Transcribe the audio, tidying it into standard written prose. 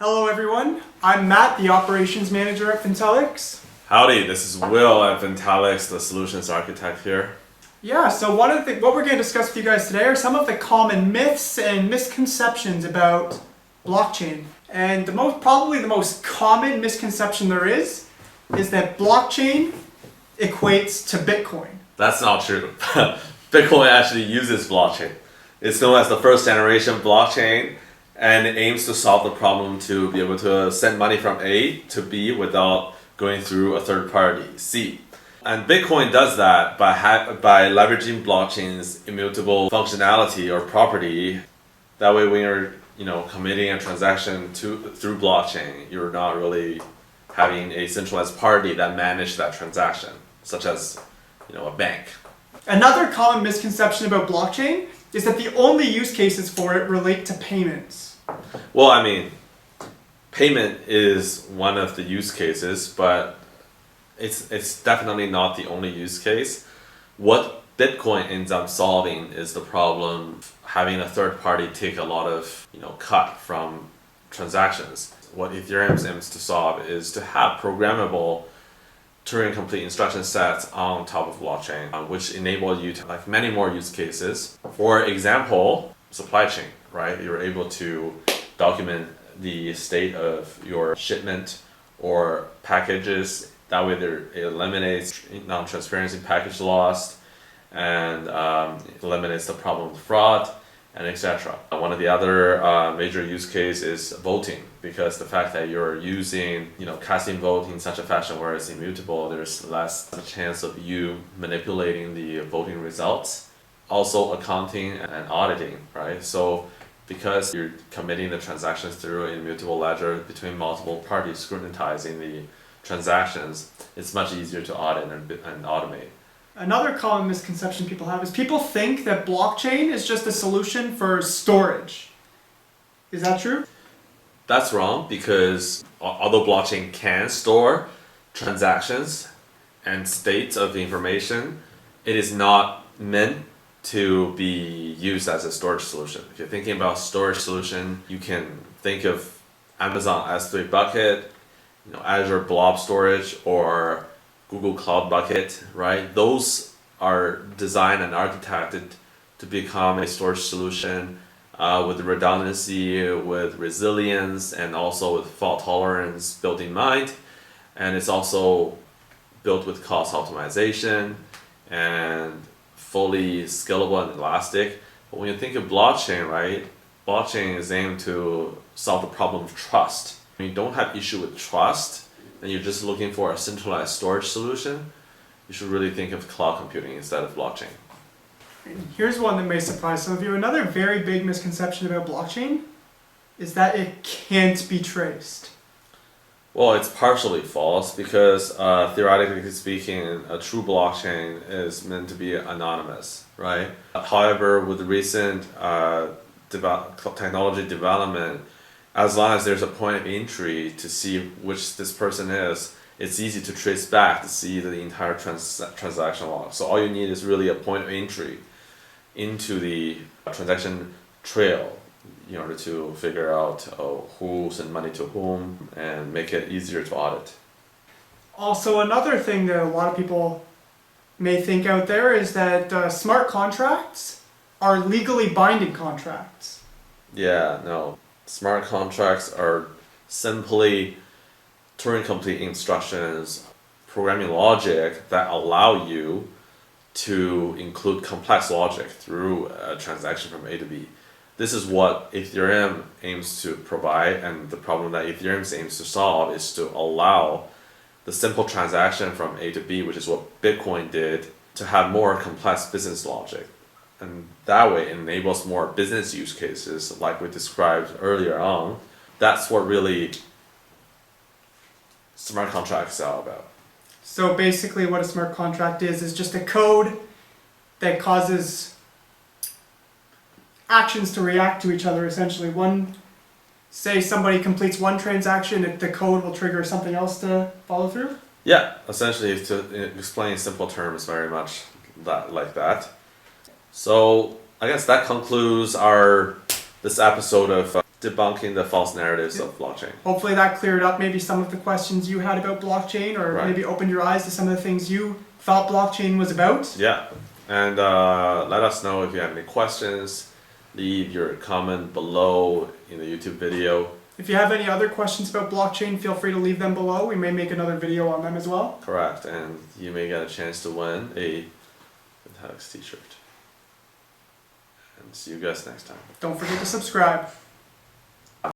Hello everyone, I'm Matt, the Operations Manager at fintelics. Howdy, this is Will at fintelics, the Solutions Architect here. Yeah, so what we're going to discuss with you guys today are some of the common myths and misconceptions about blockchain. And probably the most common misconception there is that blockchain equates to Bitcoin. That's not true. Bitcoin actually uses blockchain. It's known as the first generation blockchain and it aims to solve the problem to be able to send money from A to B without going through a third party, C. And Bitcoin does that by leveraging blockchain's immutable functionality or property. That way when you're committing a transaction through blockchain, you're not really having a centralized party that manages that transaction, such as a bank. Another common misconception about blockchain is that the only use cases for it relate to payments. Well, I mean, payment is one of the use cases, but it's definitely not the only use case. What Bitcoin ends up solving is the problem of having a third party take a lot of cut from transactions. What Ethereum aims to solve is to have programmable Turing complete instruction sets on top of blockchain, which enable you to like many more use cases. For example, supply chain, right? You're able to document the state of your shipment or packages. That way it eliminates non-transparency package loss and eliminates the problem of fraud and etc. One of the other major use case is voting, because the fact that you're using casting vote in such a fashion where it's immutable, there's less chance of you manipulating the voting results. Also accounting and auditing, right? So because you're committing the transactions through an immutable ledger between multiple parties scrutinizing the transactions, it's much easier to audit and automate. Another common misconception people have is people think that blockchain is just a solution for storage. Is that true? That's wrong, because although blockchain can store transactions and states of information, it is not meant to be used as a storage solution. If you're thinking about storage solution, you can think of Amazon S3 bucket, Azure Blob Storage, or Google Cloud Bucket, right? Those are designed and architected to become a storage solution with redundancy, with resilience, and also with fault tolerance built in mind. And it's also built with cost optimization and fully scalable and elastic. But when you think of blockchain, right? Blockchain is aimed to solve the problem of trust. When you don't have issue with trust, and you're just looking for a centralized storage solution, you should really think of cloud computing instead of blockchain. Here's one that may surprise some of you. Another very big misconception about blockchain is that it can't be traced. Well, it's partially false, because theoretically speaking, a true blockchain is meant to be anonymous, right? However, with the recent technology development, as long as there's a point of entry to see which this person is, it's easy to trace back to see the entire transaction log. So all you need is really a point of entry into the transaction trail in order to figure out who sent money to whom and make it easier to audit. Also, another thing that a lot of people may think out there is that smart contracts are legally binding contracts. Yeah, no. Smart contracts are simply Turing complete instructions, programming logic that allow you to include complex logic through a transaction from A to B. This is what Ethereum aims to provide, and the problem that Ethereum aims to solve is to allow the simple transaction from A to B, which is what Bitcoin did, to have more complex business logic. And that way it enables more business use cases like we described earlier on. That's what really smart contracts are about. So basically what a smart contract is just a code that causes actions to react to each other, essentially. Say somebody completes one transaction, the code will trigger something else to follow through? Yeah, essentially, to explain in simple terms, very much like that. So I guess that concludes this episode of debunking the false narratives of blockchain. Hopefully that cleared up maybe some of the questions you had about blockchain, or Right. maybe opened your eyes to some of the things you thought blockchain was about. Yeah, and let us know if you have any questions. Leave your comment below in the YouTube video. If you have any other questions about blockchain, feel free to leave them below. We may make another video on them as well. Correct, and you may get a chance to win a fintelics t-shirt. And see you guys next time. Don't forget to subscribe.